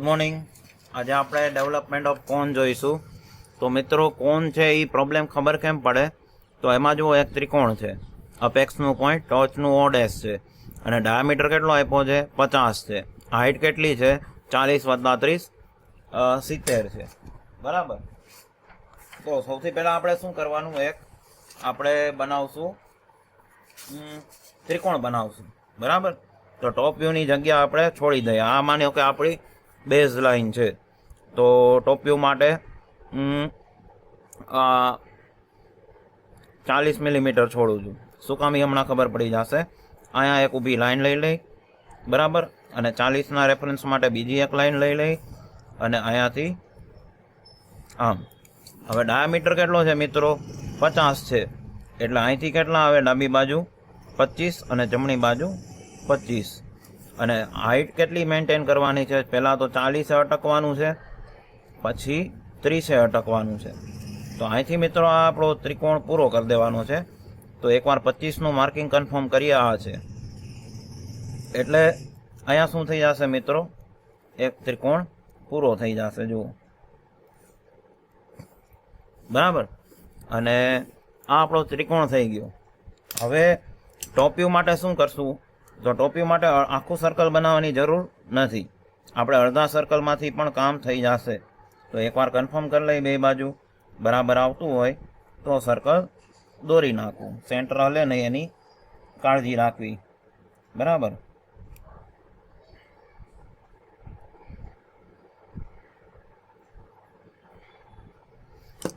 Good morning. આજે આપણે development of કોન જોઈશું. તો મિત્રો, કોન છે એ પ્રોબ્લેમ ખબર કેમ પડે? તો એમાં જુઓ, એક ત્રિકોણ છે, અપેક્સનું પોઈન્ટ, ટોચનું ઓડેસ છે, અને ડાયામીટર કેટલો આપ્યો છે? 50 છે. હાઇટ કેટલી છે? 40 + 30 70 છે. બરાબર. તો સૌથી પહેલાં આપણે શું કરવાનું? આપણે બનાવશું ત્રિકોણ બનાવશું. બરાબર. તો ટોપ વ્યૂની જગ્યા આપણે છોડી દઈએ. આ માન્યો કે આપણી બેઝ લાઇન છે, તો ટોપ વ્યૂ માટે 40 મિલીમીટર છોડું છું. શું કામ એ હમણાં ખબર પડી જશે. અહીંયા એક ઊભી લાઈન લઈ લઈ, બરાબર, અને 40ના રેફરન્સ માટે બીજી એક લાઈન લઈ લઈ, અને અહીંયાથી આમ. હવે ડાયામીટર કેટલો છે મિત્રો? 50 છે. એટલે અહીંથી કેટલા આવે? ડાબી બાજુ 25 અને જમણી બાજુ 25. અને હાઇટ કેટલી મેન્ટેન કરવાની છે? પહેલાં તો 40 અટકવાનું છે, પછી 30 અટકવાનું છે. તો અહીંથી મિત્રો આ આપણો ત્રિકોણ પૂરો કરી દેવાનો છે. તો એકવાર 25નું માર્કિંગ કન્ફર્મ કરીએ. આ છે એટલે અહીંયા શું થઈ જશે મિત્રો? એક ત્રિકોણ પૂરો થઈ જશે. જુઓ, બરાબર. અને આ આપણો ત્રિકોણ થઈ ગયો. હવે ટોપ વ્યૂ માટે શું કરશું? તો ટોપ વ્યૂ માટે આખું સર્કલ બનાવવાની જરૂર નથી. આપણે અડધા સર્કલમાંથી પણ કામ થઈ જશે. તો એકવાર કન્ફર્મ કરી લઈ બે બાજુ બરાબર આવતું હોય તો સર્કલ દોરી નાખવું. સેન્ટર હલે નહીં એની કાળજી રાખવી. બરાબર.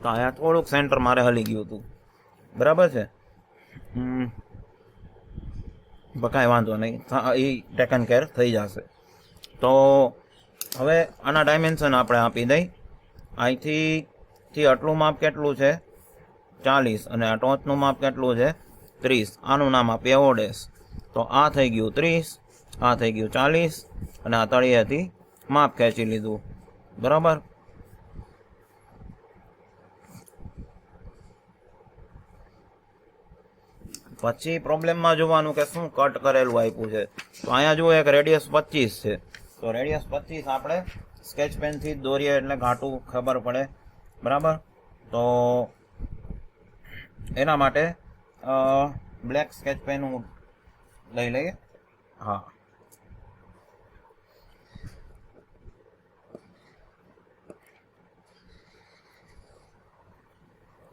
તો અહીંયા થોડુંક સેન્ટર મારે હલી ગયું હતું. બરાબર છે. કાંઈ વાંધો નહીં, એ ટેકન કેર થઈ જશે. તો હવે આના ડાયમેન્શન આપણે આપી દઈ. અહીંથી આટલું માપ કેટલું છે? 40. અને આ ટોચનું માપ કેટલું છે? 30. આનું નામ આપીએ ઓડેસ. તો આ થઈ ગયું 30, આ થઈ ગયું 40, અને આ તળિયેથી માપ ખેંચી લીધું. બરાબર. પછી પ્રોબ્લેમમાં જોવાનું કે શું કટ કરેલું આપ્યું છે. તો અહીંયા જુઓ, એક રેડિયસ 25 છે. તો રેડિયસ 25 આપણે સ્કેચ પેનથી દોરીએ એટલે ઘાટું ખબર પડે. બરાબર. તો એના માટે બ્લેક સ્કેચ પેન હું લઈ લઈએ. હા,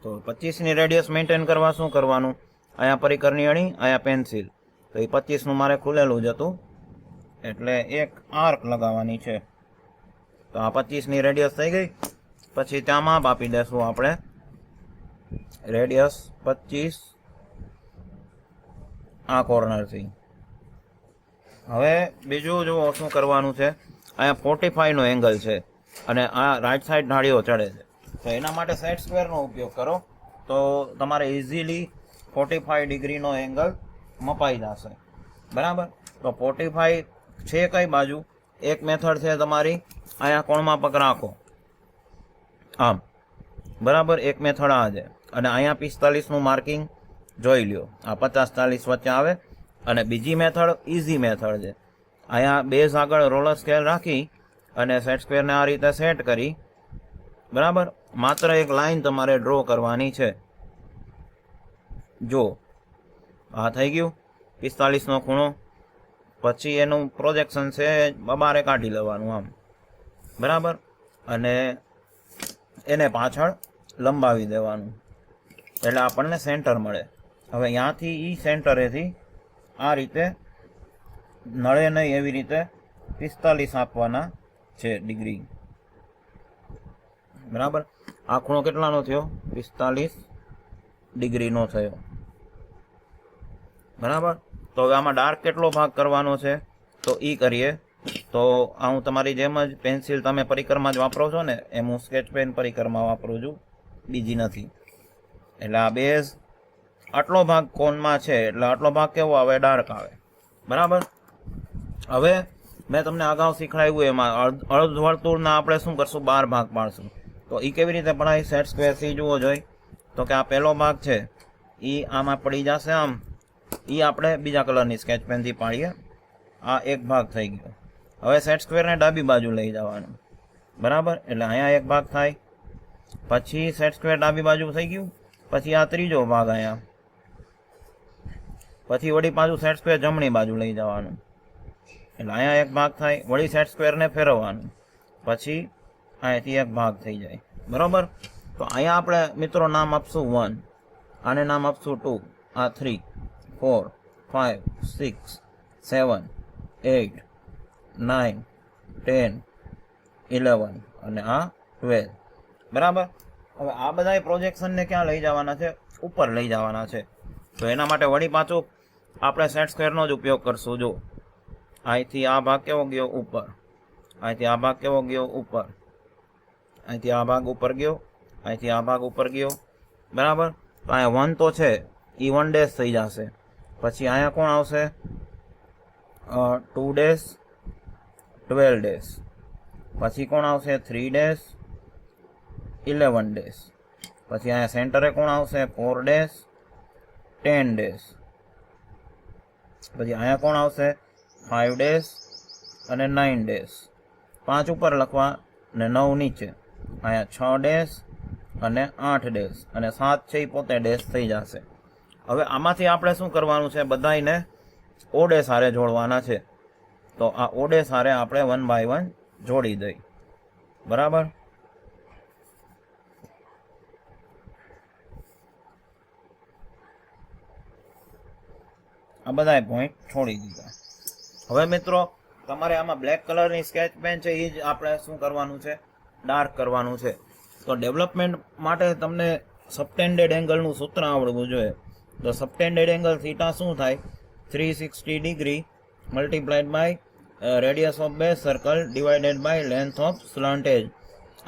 તો 25ની રેડિયસ મેન્ટેન કરવા શું કરવાનું? અહીંયા પરિકરની અણી, અહીંયા પેન્સિલ. તો એ 25નું મારે ખુલેલું જ હતું, એટલે એક આર્ક લગાવવાની છે. તો આ 25ની રેડિયસ થઈ ગઈ. પછી ત્યાં માપ આપી દેશું આપણે. રેડિયસ 25 આ કોર્નરથી. હવે બીજું જુઓ શું કરવાનું છે. અહીંયા 45નો એંગલ છે, અને આ રાઈટ સાઈડ ઢાળીઓ ચડે છે. તો એના માટે સેટ સ્ક્વેરનો ઉપયોગ કરો તો તમારે ઇઝીલી 45 ડિગ્રીનો એંગલ મપાઈ જશે. બરાબર. તો 45 છે કઈ બાજુ? એક મેથડ છે તમારી, અહીંયા કોણમાં પગ રાખો આમ. બરાબર. એક મેથડ આ છે. અને અહીંયા 45નું માર્કિંગ જોઈ લ્યો. આ 50-40 વચ્ચે આવે. અને બીજી મેથડ ઇઝી મેથડ છે. અહીંયા બેઝ આગળ રોલર સ્કેલ રાખી અને સેટ સ્ક્વેરને આ રીતે સેટ કરી. બરાબર. માત્ર એક લાઈન તમારે ડ્રો કરવાની છે. જો આ થઈ ગયું 45નો ખૂણો. પછી એનું પ્રોજેક્શન છે બારે કાઢી લેવાનું આમ. બરાબર. અને એને પાછળ લંબાવી દેવાનું એટલે આપણને સેન્ટર મળે. હવે ત્યાંથી એ સેન્ટરેથી આ રીતે નળે નહીં એવી રીતે 45 આપવાના છે ડિગ્રી. બરાબર. આ ખૂણો કેટલાનો થયો? 45 ડિગ્રીનો થયો. બરાબર. તો હવે આમાં ડાર્ક કેટલો ભાગ કરવાનો છે તો એ કરીએ. તો આ હું તમારી જેમ જ પેન્સિલ તમે પરિકરમાં જ વાપરો છો ને, એમ હું સ્કેચ પેન પરિકરમાં વાપરું છું, બીજી નથી. એટલે આ બેઝ આટલો ભાગ કોનમાં છે, એટલે આટલો ભાગ કેવો આવે? ડાર્ક આવે. બરાબર. હવે મેં તમને અગાઉ શીખવાડ્યું એમાં અર્ધવર્તુળના આપણે શું કરશું? 12 ભાગ પાડશું. તો એ કેવી રીતે પડાય? સેટ સ્ક્વેરથી જુઓ જોઈ. તો કે આ પહેલો ભાગ છે એ આમાં પડી જશે આમ. એ આપણે બીજા કલરની સ્કેચ પેનથી પાડીએ. આ એક ભાગ થઈ ગયો. હવે સેટ સ્ક્વેરને ડાબી બાજુ લઈ જવાનું, બરાબર. એટલે અહીંયા એક ભાગ થાય, પછી સેટ સ્ક્વેર ડાબી બાજુ થઈ ગયું, પછી આ ત્રીજો ભાગ અહીંયા, પછી વળી પાછું સેટ સ્ક્વેર જમણી બાજુ લઈ જવાનું, એટલે અહીંયા એક ભાગ થાય, વળી સેટ સ્ક્વેરને ફેરવવાનું, પછી અહીંયાથી એક ભાગ થઈ જાય, બરાબર. તો અહીંયા આપણે મિત્રો નામ આપશું 1, આને નામ આપશું 2, આ 3, 4, 5, 6, 7, 8, 9, 10, 11 અને આ 12, બરાબર. હવે આ બધા પ્રોજેક્શનને ક્યાં લઈ જવાના છે? ઉપર લઈ જવાના છે. તો એના માટે વળી પાછું આપણે સેટ સ્ક્વેરનો જ ઉપયોગ કરશું. જો અહીંથી આ ભાગ કેવો ગયો? ઉપર. અહીંથી આ ભાગ કેવો ગયો? ઉપર. અહીંથી આ ભાગ ઉપર ગયો, અહીંથી આ ભાગ ઉપર ગયો, બરાબર. તો અહીંયા 1 તો છે, એ 1 ડેશ થઈ જશે. પછી અહીંયા કોણ આવશે? 2 ડેશ, 12 ડેશ. પછી કોણ આવશે? 3 ડેશ, 11 ડેશ. પછી અહીંયા સેન્ટરે કોણ આવશે? 4 ડેશ, 10 ડેશ. પછી અહીંયા કોણ આવશે? 5 ડેશ અને 9 ડેશ. 5 ઉપર લખવા અને 9 નીચે. અહીંયા 6 ડેશ અને 8 ડેશ અને 7 છે એ પોતે ડેશ થઈ જશે. હવે આમાંથી આપણે શું કરવાનું છે? બધાને ઓડે સારે જોડવાના છે. તો આ ઓડે સારે આપણે 1 બાય 1 જોડી દઈ, બરાબર. આ બધા પોઈન્ટ છોડી દીધા. હવે મિત્રો તમારે આમાં બ્લેક કલરની સ્કેચ પેન છે એ જ આપણે શું કરવાનું છે? ડાર્ક કરવાનું છે. તો ડેવલપમેન્ટ માટે તમને સબટેન્ડેડ એંગલનું સૂત્ર આવડવું જોઈએ. તો સબટેન્ડેડ એંગલ થીટા શું થાય? 360 degree multiplied by radius of base circle divided by length of slant edge.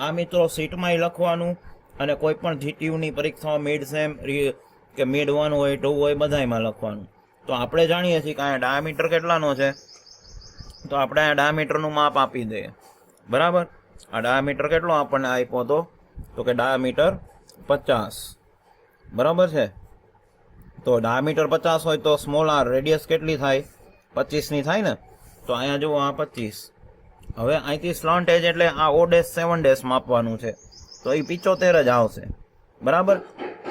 આ મિત્રો સીટમાંય લખવાનું અને કોઈ પણ જીટીયુની પરીક્ષાઓ મિડ સેમ કે મિડ 1 હોય 2 હોય બધામાં લખવાનું. તો આપણે જાણીએ છીએ કે અહીંયા ડાયામીટર કેટલાનો છે? તો આપણે અહીંયા ડાયામીટરનું માપ આપી દઈએ, બરાબર. આ ડાયામીટર કેટલો આપણને આપ્યો હતો? તો કે ડાયામીટર 50, બરાબર છે. તો ડાયામીટર 50 હોય તો સ્મોલ આર રેડિયસ કેટલી થાય? 25ની થાય ને. તો અહીંયા જુઓ આ 25. હવે અહીંથી સ્લન્ટ એજ એટલે આ O ડેશ 7 ડેશ માપવાનું છે. તો એ 75 જ આવશે, બરાબર.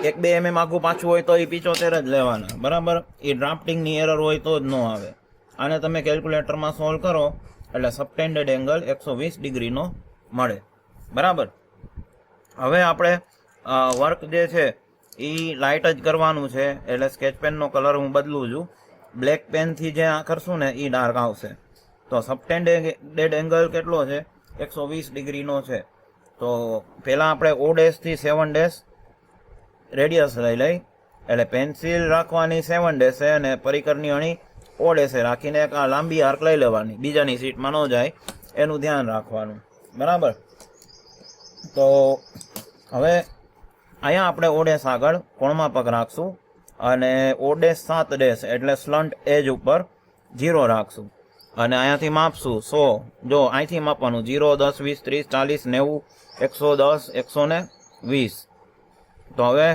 1-2 mm આગું પાછું હોય તો એ 75 જ લેવાના, બરાબર. એ ડ્રાફ્ટિંગની એરર હોય તો જ ન આવે. આને તમે કેલ્ક્યુલેટરમાં સોલ્વ કરો એટલે સબટેન્ડેડ એંગલ 120 ડિગ્રીનો મળે, બરાબર. હવે આપણે વર્ક જે છે એ લાઇટ જ કરવાનું છે. એટલે સ્કેચ પેનનો કલર હું બદલું છું. બ્લેક પેનથી જે આ કરશું ને એ ડાર્ક આવશે. તો સબટેન્ડેડ એંગલ કેટલો છે? 120 ડિગ્રીનો છે. તો પહેલાં આપણે O ડેશથી 7 ડેશ રેડિયસ લઈ એટલે પેન્સિલ રાખવાની 7 ડેશે અને પરિકરની અણી O ડેશે રાખીને એક આ લાંબી આર્ક લઈ લેવાની, બીજાની સીટમાં ન જાય એનું ધ્યાન રાખવાનું, બરાબર. તો હવે અહીંયા આપણે O ડેશ આગળ કોણમાપક રાખશું અને O ડેશ 7 ડેશ એટલે સ્લન્ટ એજ ઉપર 0 રાખશું અને અહીંયાથી માપશું 100. જો અહીંથી માપવાનું 0, 10, 20, 30, 40, 90, 110, 120. તો હવે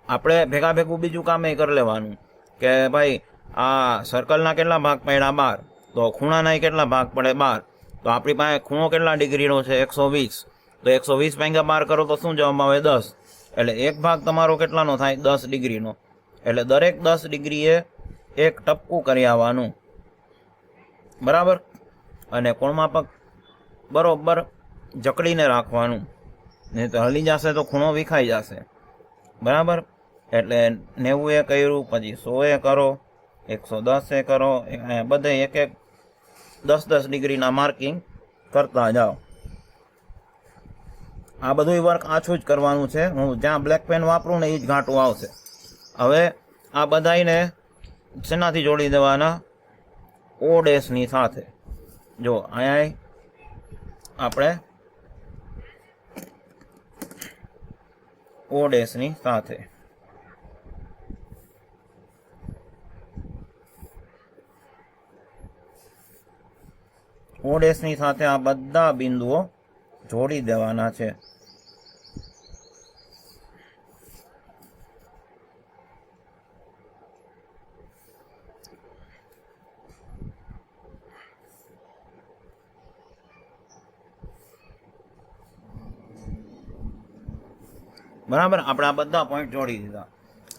આપણે ભેગા ભેગું બીજું કામ એ કરી લેવાનું કે ભાઈ આ સર્કલના કેટલા ભાગ પડ્યા? 12. તો ખૂણાના કેટલા ભાગ પડે? 12. તો આપણી પાસે ખૂણો કેટલા ડિગ્રીનો છે? 120. તો 120 ભાગ્યા 12 કરો તો શું જવાબ આવે? 10. એટલે એક ભાગ તમારો કેટલાનો થાય? 10 ડિગ્રીનો. એટલે દરેક 10 ડિગ્રીએ એક ટપકું કરી આવવાનું, બરાબર. અને કોણમાપક બરોબર જકડીને રાખવાનું, નહીં તો હલી જશે તો ખૂણો વિખાઈ જશે, બરાબર. એટલે 90 એ કર્યું, પછી 100 એ કરો, 110 એ કરો, બધે એક 10-10 ડિગ્રીના માર્કિંગ કરતા જાઓ. આ બધું વર્ક આછું જ કરવાનું છે. હું જ્યાં બ્લેક પેન વાપરું ને એ જ ઘાટું આવશે. હવે આ બધાને શેનાથી જોડી દેવાના? O ડેશની સાથે. જો અહીંયા આપણે O ડેશની સાથે. O ડેશની સાથે આ બધા બિંદુઓ જોડી દેવાના છે. બરાબર. આપણે આ બધા પોઈન્ટ જોડી દીધા.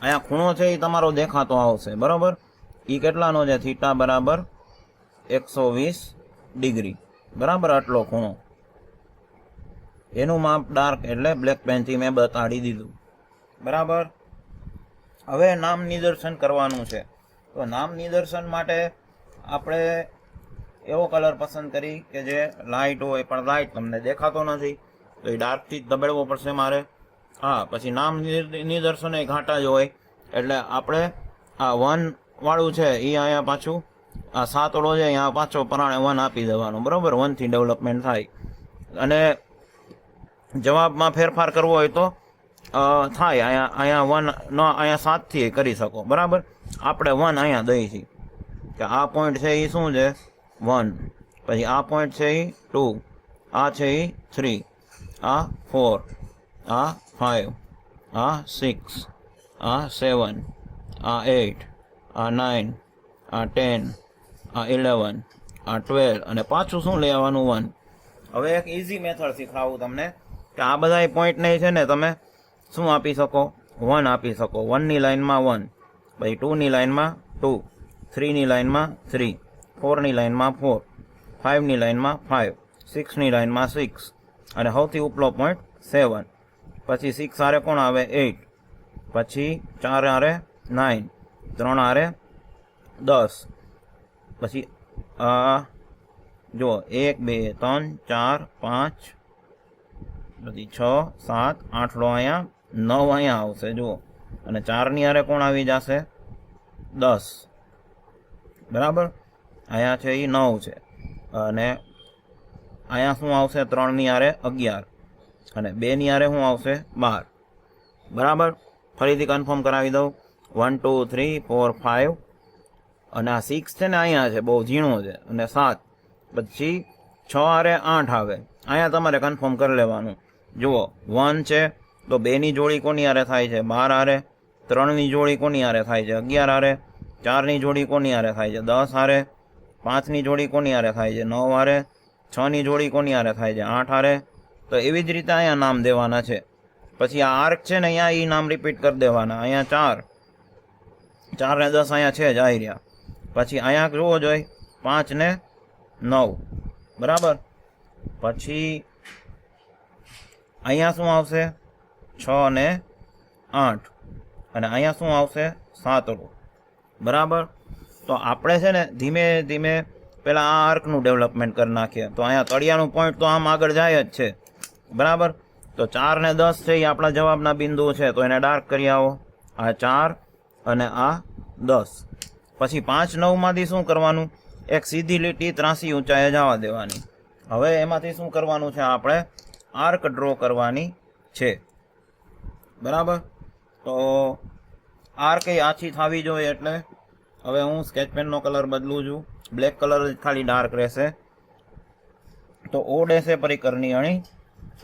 અહીંયા ખૂણો છે એ તમારો દેખાતો આવશે, બરાબર. એ કેટલાનો છે? થીટા બરાબર 120 ડિગ્રી, બરાબર. આટલો ખૂણો, એનું માપ ડાર્ક એટલે બ્લેક પેનથી મેં બતાડી દીધું, બરાબર. હવે નામ નિદર્શન કરવાનું છે. તો નામ નિદર્શન માટે આપણે એવો કલર પસંદ કરી કે જે લાઇટ હોય, પણ લાઇટ તમને દેખાતો નથી, તો એ ડાર્કથી જ દબાડવો પડશે મારે. હા, પછી નામ નિદર્શન એ ઘાટા જ હોય, એટલે આપણે આ 1 વાળું છે એ અહીંયા પાછું આ 7 વાળો છે અહીંયા પાછો પરાણે 1 આપી દેવાનો, બરાબર. 1 થી ડેવલપમેન્ટ થાય. અને જવાબમાં ફેરફાર કરવો હોય તો થાય. અહીંયા 1 નો અહીંયા 7 થી કરી શકો, બરાબર. આપણે 1 અહીંયા દઈ છીએ કે આ પોઈન્ટ છે એ શું છે? 1. પછી આ પોઈન્ટ છે એ 2, આ છે એ 3, આ 4, આ 5, આ 6, આ 7, આ 8, આ 9, આ 10, આ 11, આ 12, અને પાછું શું લઈ આવવાનું? 1. હવે એક ઇઝી મેથડ શીખવાડું તમને કે આ બધા પોઈન્ટને છે ને તમે શું આપી શકો? 1 આપી શકો. 1 ની લાઇનમાં 1, પછી 2 ની લાઇનમાં 2, 3 ની લાઇનમાં 3, 4 ની લાઇનમાં 4, 5 ની લાઇનમાં 5, 6 ની લાઇનમાં 6, અને સૌથી ઉપલો પોઈન્ટ 7. પછી 6 આરે કોણ આવે? 8. પછી 4 આરે 9, 3 આરે 10. પછી જો 1 2 3 4 5, પછી 6 7 8 લો અહીંયા 9 અહીંયા આવશે જુઓ, અને 4 ની આરે કોણ આવી જશે? 10, બરાબર. અહીંયા છે એ 9 છે, અને અહીંયા શું આવશે? 3 ની આરે 11, અને 2 ની આરે શું આવશે? 12, બરાબર. ફરીથી કન્ફર્મ કરાવી દઉં. 1 2 3 4 5, અને આ 6 છે ને અહીંયા છે, બહુ ઝીણો છે, અને 7. પછી 6 આરે 8 આવે. અહીંયા તમારે કન્ફર્મ કરી લેવાનું. જુઓ 1 છે તો 2 ની જોડી કોની આરે થાય છે? 12 આરે. 3 ની જોડી કોની આરે થાય છે? 11 આરે. 4 ની જોડી કોની આરે થાય છે? 10 આરે. 5 ની જોડી કોની આરે થાય છે? 9 આરે. 6 ની જોડી કોની આરે થાય છે? 8 આરે. તો એવી જ રીતે અહીંયા નામ દેવાના છે. પછી આ આર્ક છે ને અહીંયા એ નામ રિપીટ કરી દેવાના. અહીંયા 4 ને 10 અહીંયા છે જ આવી રહ્યા. પછી અહીંયા જોવો જોઈએ 5 ને 9, બરાબર. પછી અહીંયા શું આવશે? 6 ને 8, અને અહીંયા શું આવશે? 7, બરાબર. તો આપણે છે ને ધીમે ધીમે પહેલાં આ આર્કનું ડેવલપમેન્ટ કરી નાખીએ. તો અહીંયા તળિયાનું પોઈન્ટ તો આમ આગળ જાય જ છે, બરાબર. તો 4 ને 10 છે એ આપણા જવાબના બિંદુઓ છે, તો એને ડાર્ક કરી આવો. આ 4 અને આ 10. પછી 5 9 માંથી શું કરવાનું? એક સીધી લીટી 83 ઊંચાઈએ જવા દેવાની. હવે એમાંથી શું કરવાનું છે? આપણે આર્ક ડ્રો કરવાની છે, બરાબર. તો આર્ક એ આછી થવી જોઈએ, એટલે હવે હું સ્કેચ પેનનો કલર બદલું છું. બ્લેક કલર ખાલી ડાર્ક રહેશે. તો ઓ ડેશે પરિકરની અણી,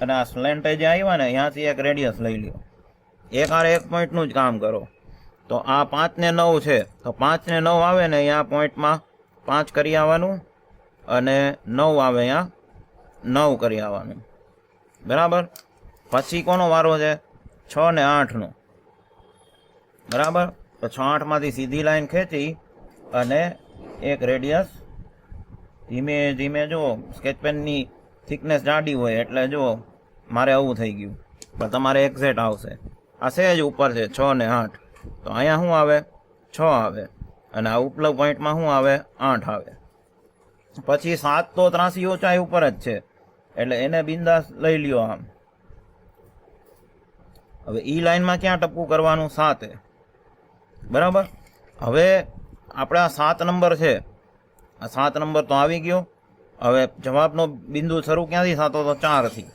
અને આ સ્લેન્ટે જે આવ્યા ને અહીંયાથી એક રેડિયસ લઈ લ્યો. એક આરે એક પોઈન્ટનું જ કામ કરો. તો આ 5 ને 9 છે, તો 5 ને 9 આવે ને અહીંયા પોઈન્ટમાં 5 કરી આવવાનું, અને 9 આવે અહીંયા 9 કરી આવવાનું, બરાબર. પછી કોનો વારો છે? 6 ને 8નો, બરાબર. તો 6 8 માંથી સીધી લાઈન ખેંચી અને એક રેડિયસ ધીમે ધીમે જુઓ. સ્કેચ પેનની થિકનેસ જાડી હોય એટલે જુઓ મારે આવું થઈ ગયું, પણ તમારે એક્ઝેક્ટ આવશે. આ સહેજ ઉપર છે 6 ને 8, તો અહીંયા શું આવે? 6 આવે, અને આ ઉપલા પોઈન્ટમાં શું આવે? 8 આવે. પછી 7 તો 83 ઊંચાઈ ઉપર જ છે, એટલે એને બિંદાસ લઈ લ્યો આમ. હવે ઈ લાઈનમાં ક્યાં ટપકું કરવાનું? 7, બરાબર. હવે આપણે આ 7 નંબર છે, આ 7 નંબર તો આવી ગયો. હવે જવાબનો બિંદુ શરૂ ક્યાંથી થતો? તો 4 થી.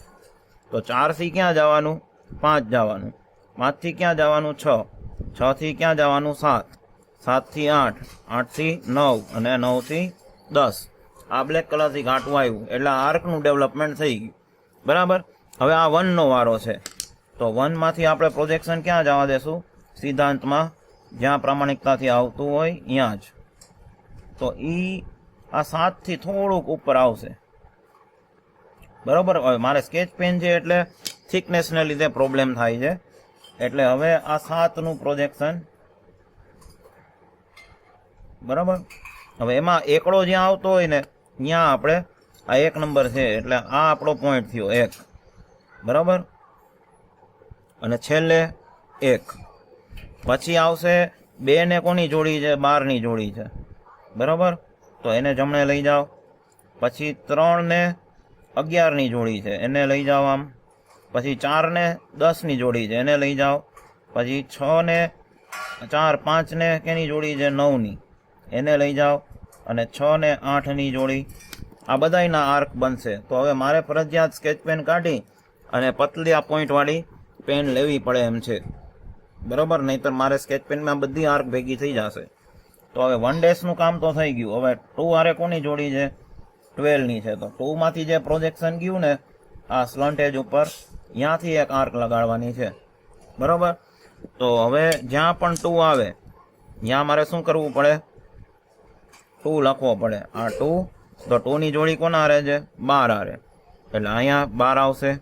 તો 4 થી ક્યાં જવાનું? 5 જવાનું. 5 થી ક્યાં જવાનું? 6. 6 થી ક્યાં જવાનું? 7. 7 થી 8. 8 થી 9, અને 9 થી 10. આ બ્લેક કલરથી ઘાટું આવ્યું, એટલે આર્કનું ડેવલપમેન્ટ થઈ ગયું, બરાબર. હવે આ 1 નો વારો છે, તો 1 માંથી આપણે પ્રોજેક્શન ક્યાં જવા દેશું? સિદ્ધાંતમાં જ્યાં પ્રામાણિકતાથી આવતું હોય ત્યાં જ. તો આ 7 થી થોડુંક ઉપર આવશે, બરાબર. હવે મારે સ્કેચ પેન છે એટલે થિકનેસને લીધે પ્રોબ્લેમ થાય છે, એટલે હવે આ 7નું પ્રોજેક્શન, બરાબર. હવે એમાં એકડો જ્યાં આવતો હોય ને ત્યાં આપણે આ 1 નંબર છે એટલે આ આપણો પોઈન્ટ થયો 1, બરાબર. અને છેલ્લે 1. પછી આવશે 2 ને કોની જોડી છે? 12ની જોડી છે, બરાબર. તો એને જમણે લઈ જાઓ. પછી 3 ને 11ની જોડી છે, એને લઈ જાઓ આમ. પછી 4 ને 10ની જોડી છે, એને લઈ જાઓ. પછી 6 ને 4 5 ને કેની જોડી છે? 9ની, એને લઈ જાઓ. અને 6 ને 8ની જોડી. આ બધાયના આર્ક બનશે. તો હવે મારે ફરજિયાત સ્કેચ પેન કાઢી અને પતલી આ પોઈન્ટવાળી પેન લેવી પડે એમ છે, બરાબર. નહીંતર મારે સ્કેચ પેનમાં બધી આર્ક ભેગી થઈ જશે. તો હવે 1 ડેશનું કામ તો થઈ ગયું. હવે 2 આરે કોની જોડી છે? 12ની છે. તો 2 માંથી જે પ્રોજેક્શન ગયું ને આ સ્લન્ટ એજ ઉપર, ત્યાંથી એક આર્ક લગાડવાની છે, બરાબર. તો હવે જ્યાં પણ 2 આવે ત્યાં મારે શું કરવું પડે? 2 લખવો પડે. આ 2, તો 2ની જોડી કોના આરે છે? 12 આરે, એટલે અહીંયા 12 આવશે.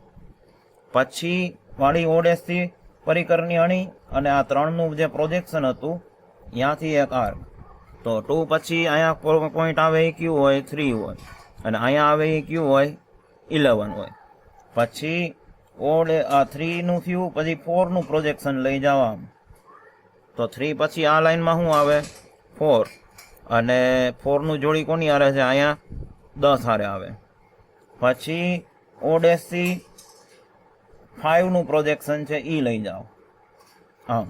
પછી વાળી ઓડેસથી પરિકરની અણી અને આ 3નું જે પ્રોજેક્શન હતું ત્યાંથી એક આર્ક. તો 2 પછી અહીંયા પોઈન્ટ આવે એ ક્યુ હોય? 3 હોય. અને અહીંયા આવે એ ક્યુ હોય? 11 હોય. પછી આ 3નું થયું. પછી 4નું પ્રોજેક્શન લઈ જાવ આમ. તો 3 પછી આ લાઈનમાં શું આવે? 4. અને 4નું જોડી કોની આરે છે? અહીંયા 10 આરે આવે. પછી ઓડેસથી 5નું પ્રોજેક્શન છે એ લઈ જાઓ આમ.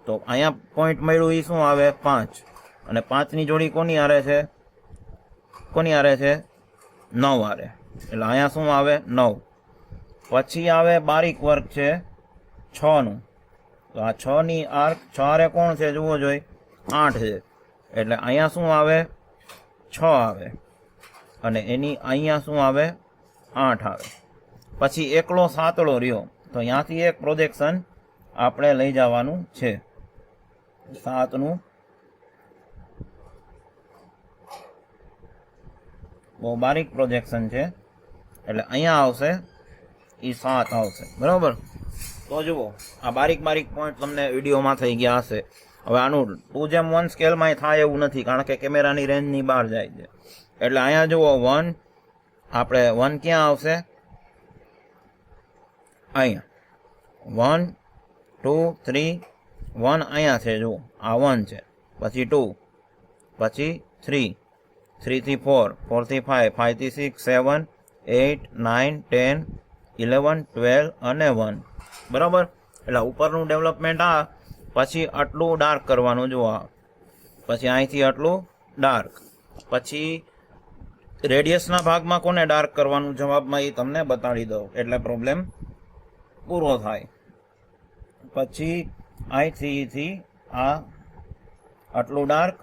તો અહીંયા પોઈન્ટ મળ્યું એ શું આવે? 5. અને 5ની જોડી કોની આરે છે? કોની આરે છે? 9 આરે, એટલે અહીંયા શું આવે? 9. પછી આવે બારીક વર્ક છે 6નું. તો આ 6ની આર્ક 6 આરે કોણ છે? જુઓ જોઈ, 8 છે. એટલે અહીંયા શું આવે? 6 આવે. અને એની અહીંયા શું આવે? 8 આવે. પછી એકલો સાતળો રહ્યો, તો ત્યાંથી એક પ્રોજેક્શન આપણે લઈ જવાનું છે 7નું. બહુ બારીક પ્રોજેક્શન છે એટલે અહીંયા આવશે એ 7 આવશે, બરાબર. તો જુઓ આ બારીક પોઈન્ટ તમને વિડીયોમાં થઈ ગયા હશે. હવે આનું 2:1 સ્કેલમાં થાય એવું નથી, કારણ કે કેમેરાની રેન્જની બહાર જાય છે. એટલે અહીંયા જુઓ 1, આપણે 1 ક્યાં આવશે? અહીંયા 1 2 3 1 અહીંયા છે, જુઓ આ 1 છે. પછી 2, પછી 3, 3 થી 4, 4 થી 5, 5 થી 6, 7 8 9 10 11 12 અને 1, બરાબર. એટલે ઉપરનું ડેવલપમેન્ટ આ. પછી આટલું ડાર્ક કરવાનું, જુઓ આ. પછી અહીંથી આટલું ડાર્ક. પછી રેડિયસના ભાગમાં કોને ડાર્ક કરવાનું? જવાબમાં એ તમને બતાડી દઉં એટલે પ્રોબ્લેમ પૂરો થાય. પછી અહીંથી આ આટલું ડાર્ક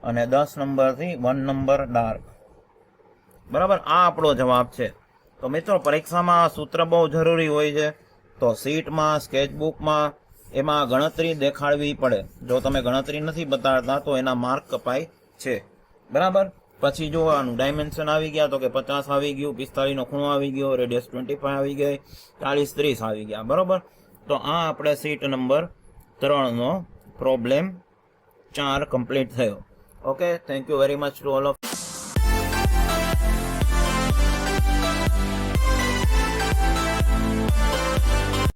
અને 10 નંબરથી 1 નંબર ડાર્ક, બરાબર. આ આપણો જવાબ છે. તો મિત્રો પરીક્ષામાં આ સૂત્ર બહુ જરૂરી હોય છે. તો સીટમાં, સ્કેચબુકમાં એમાં ગણતરી દેખાડવી પડે. જો તમે ગણતરી નથી બતાડતા તો એના માર્ક કપાય છે, બરાબર. પછી જોવાનું ડાયમેન્શન આવી ગયા, તો કે 50 આવી ગયું, 45નો ખૂણો આવી ગયો, રેડિયસ 25 આવી ગઈ, 40 30 આવી ગયા, બરાબર. તો આ આપણે સીટ નંબર 3નો પ્રોબ્લેમ 4 કમ્પ્લીટ થયો. Okay, thank you very much to all of